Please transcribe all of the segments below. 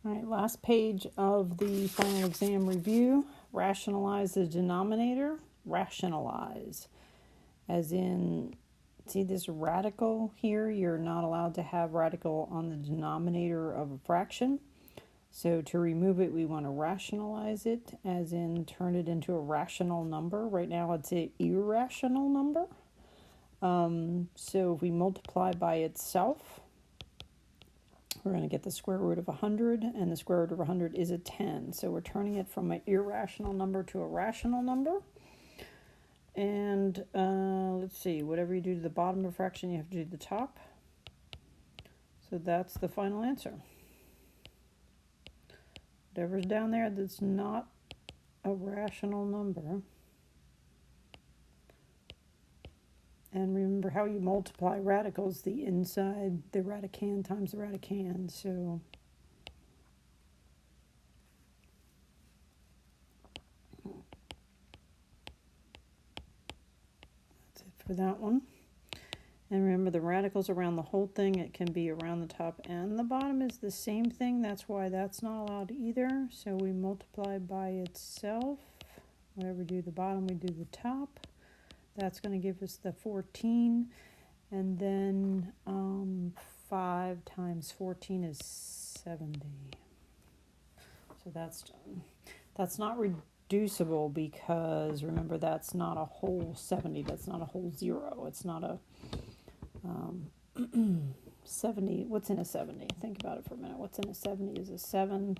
All right, last page of the final exam review. Rationalize the denominator. Rationalize. As in, see this radical here? You're not allowed to have radical on the denominator of a fraction. So to remove it, we want to rationalize it, as in turn it into a rational number. Right now it's an irrational number. So if we multiply by itself, we're going to get the square root of 100, and the square root of 100 is a 10. So we're turning it from an irrational number to a rational number. And let's see, whatever you do to the bottom of a fraction, you have to do the top. So that's the final answer. Whatever's down there that's not a rational number. And remember how you multiply radicals, the inside, the radicand times the radicand. So that's it for that one. And remember the radicals around the whole thing, it can be around the top and the bottom is the same thing. That's why that's not allowed either. So we multiply by itself. Whatever we do the bottom, we do the top. That's going to give us the 14. And then 5 times 14 is 70. So that's done. That's not reducible because remember that's not a whole 70. That's not a whole 0. It's not a 70. What's in a 70? Think about it for a minute. What's in a 70 is a 7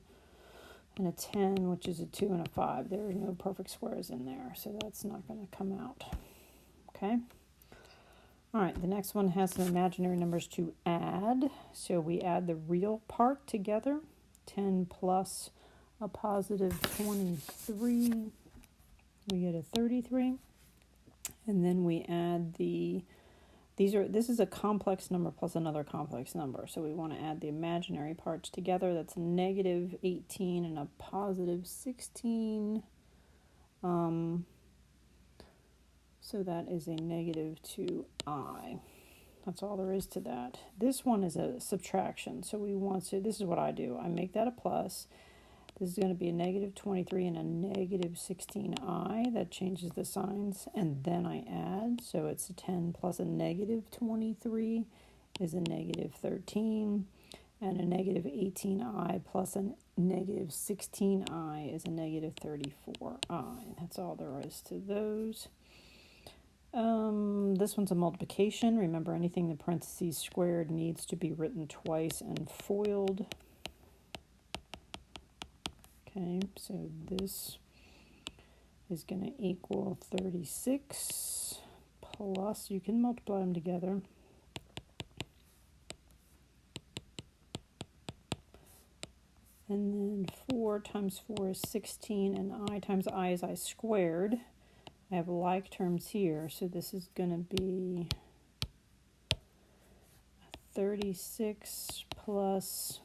and a 10, which is a 2 and a 5. There are no perfect squares in there, so that's not going to come out. Okay. All right, the next one has some imaginary numbers to add. So we add the real part together. 10 plus a positive 23. We get a 33. And then we add this is a complex number plus another complex number. So we want to add the imaginary parts together. That's negative 18 and a positive 16. So that is a negative 2i. That's all there is to that. This one is a subtraction. So we want to, this is what I do. I make that a plus. This is going to be a negative 23 and a negative 16i. That changes the signs. And then I add. So it's a 10 plus a negative 23 is a negative 13. And a negative 18i plus a negative 16i is a negative 34i. That's all there is to those. This one's a multiplication. Remember, anything in the parentheses squared needs to be written twice and foiled. Okay, so this is going to equal 36 plus, you can multiply them together. And then 4 times 4 is 16, and I times I is I squared. I have like terms here, so this is going to be 36 plus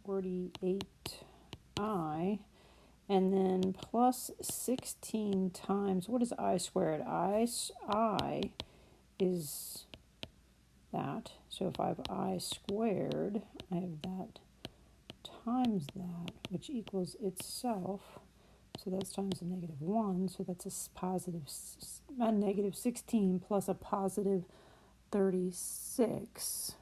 48i, and then plus 16 times, what is I squared? I is that, so if I have I squared, I have that times that, which equals itself. So that's times a negative 1. So that's a negative 16 plus a positive 36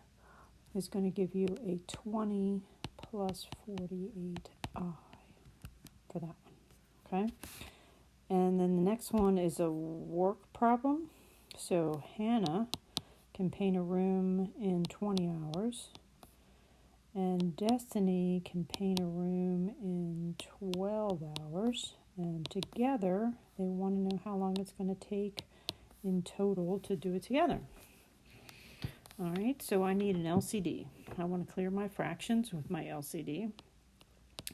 is going to give you a 20 plus 48i for that one. Okay. And then the next one is a work problem. So Hannah can paint a room in 20 hours. And Destiny can paint a room in 12 hours. And together, they want to know how long it's going to take in total to do it together. All right, so I need an LCD. I want to clear my fractions with my LCD.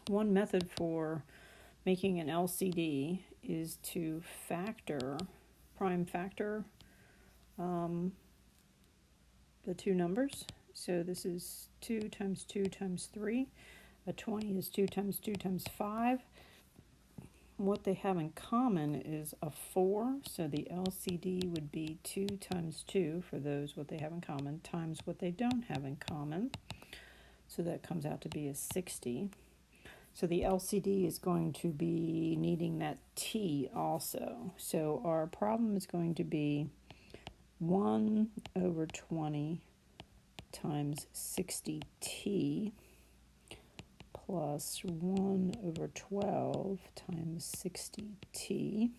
One method for making an LCD is to prime factor the two numbers. So this is 2 times 2 times 3. A 20 is 2 times 2 times 5. what they have in common is a 4, so the LCD would be 2 times 2 for those what they have in common times what they don't have in common. So that comes out to be a 60. So the LCD is going to be needing that t also. So our problem is going to be 1 over 20 times 60t plus 1 over 12 times 60t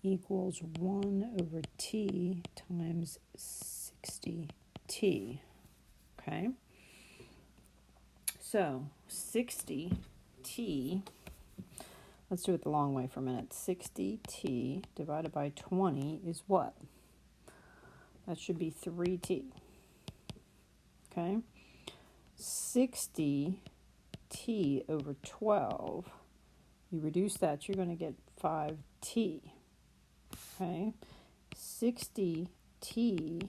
equals 1 over t times 60t. Okay? So 60t, let's do it the long way for a minute. 60t divided by 20 is what? That should be 3t. Okay? 60t over 12, you reduce that, you're going to get 5t. Okay? 60t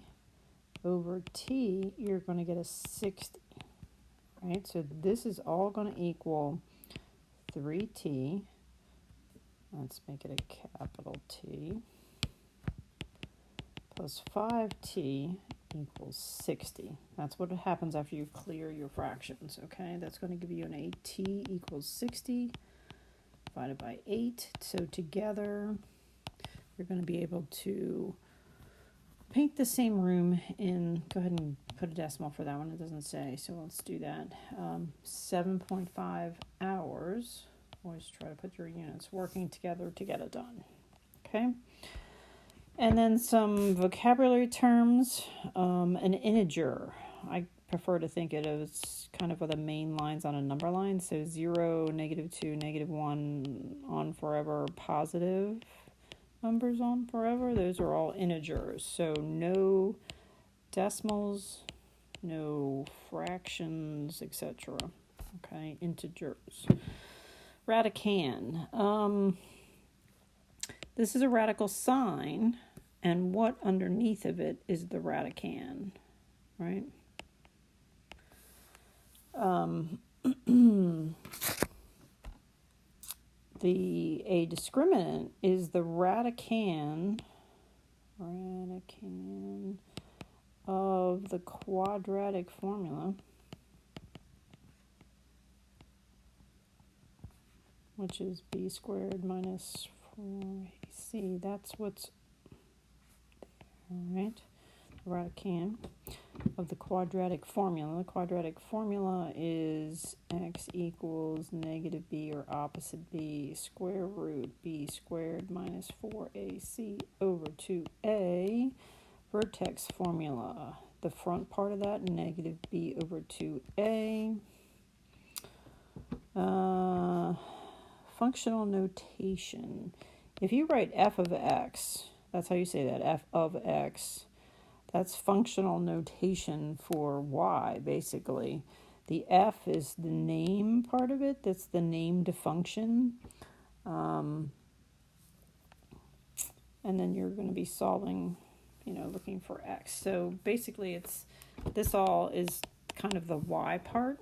over t, you're going to get a 60. Right? So this is all going to equal 3t. Let's make it a capital T. Plus 5t equals 60. That's what happens after you clear your fractions, okay? That's going to give you an 8t equals 60 divided by 8. So together, you're going to be able to paint the same room in, go ahead and put a decimal for that one, it doesn't say, so let's do that. 7.5 hours. Always try to put your units working together to get it done, okay? And then some vocabulary terms, an integer. I prefer to think it as kind of the main lines on a number line. So 0, -2, -1 on forever, positive numbers on forever. Those are all integers. So no decimals, no fractions, etc. Okay, integers. Radicand. This is a radical sign, and what underneath of it is the radicand, right? A discriminant is the radicand of the quadratic formula, which is b squared minus 4ac. That's what's there, right? The radicand of the quadratic formula. The quadratic formula is x equals negative b or opposite b square root b squared minus 4ac over 2a. Vertex formula. The front part of that, negative b over 2a. Functional notation. If you write f of x, that's how you say that, f of x. That's functional notation for y, basically. The f is the name part of it. That's the named function. And then you're going to be solving, looking for x. So basically this all is kind of the y part.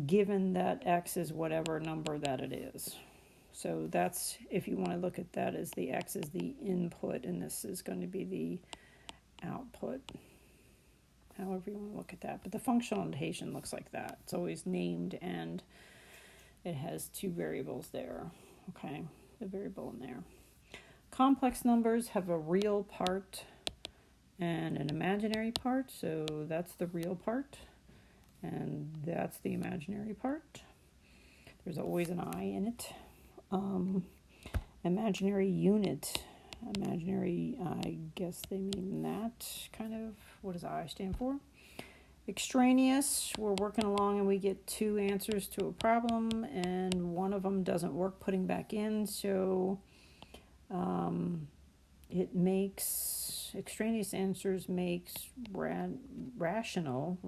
Given that x is whatever number that it is. So that's, if you want to look at that as the x is the input and this is going to be the output. However you want to look at that. But the functional notation looks like that. It's always named and it has two variables there. Okay, the variable in there. Complex numbers have a real part and an imaginary part. So that's the real part. And that's the imaginary part. There's always an I in it. Imaginary unit. Imaginary, I guess they mean that kind of. What does I stand for? Extraneous. We're working along and we get two answers to a problem and one of them doesn't work putting back in. So it makes, extraneous answers makes rational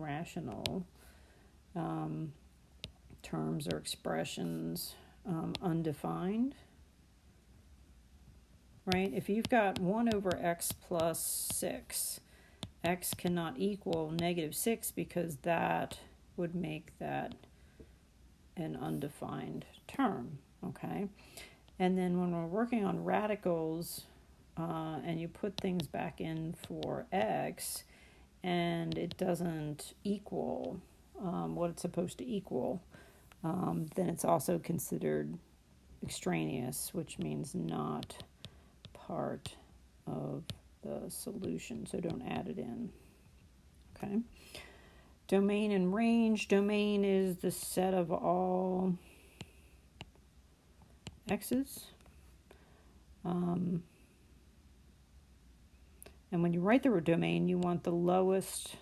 terms or expressions undefined, right? If you've got 1 over x plus 6, x cannot equal -6 because that would make that an undefined term, okay? And then when we're working on radicals, and you put things back in for x, and it doesn't equal what it's supposed to equal, then it's also considered extraneous, which means not part of the solution, so don't add it in, okay? Domain and range. Domain is the set of all x's. And when you write the word domain, you want the lowest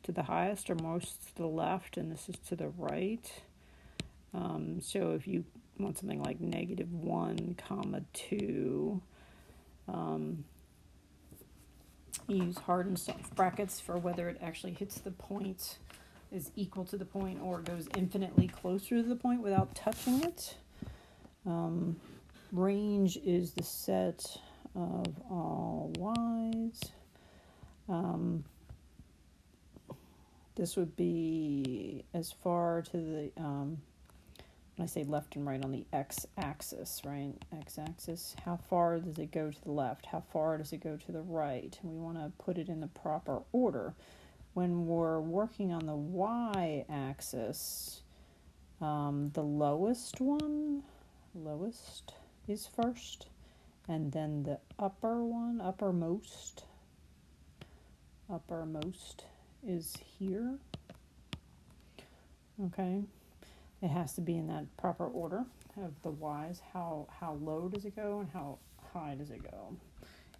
to the highest or most to the left, and this is to the right. So if you want something like -1, 2, use hard and soft brackets for whether it actually hits the point, is equal to the point, or goes infinitely closer to the point without touching it. Range is the set of all y's. This would be as far to the, when I say left and right, on the x-axis, right? X-axis, how far does it go to the left? How far does it go to the right? And we want to put it in the proper order. When we're working on the y-axis, the lowest is first, and then the uppermost is here, okay? It has to be in that proper order of the y's. How low does it go and how high does it go,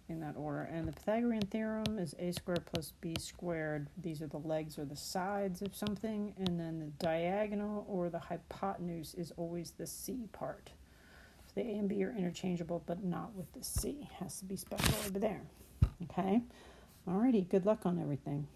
in that order. And the Pythagorean Theorem is a squared plus b squared. These are the legs or the sides of something, and then the diagonal or the hypotenuse is always the c part. So the a and b are interchangeable, but not with the c. It has to be special over there, okay? Alrighty, good luck on everything.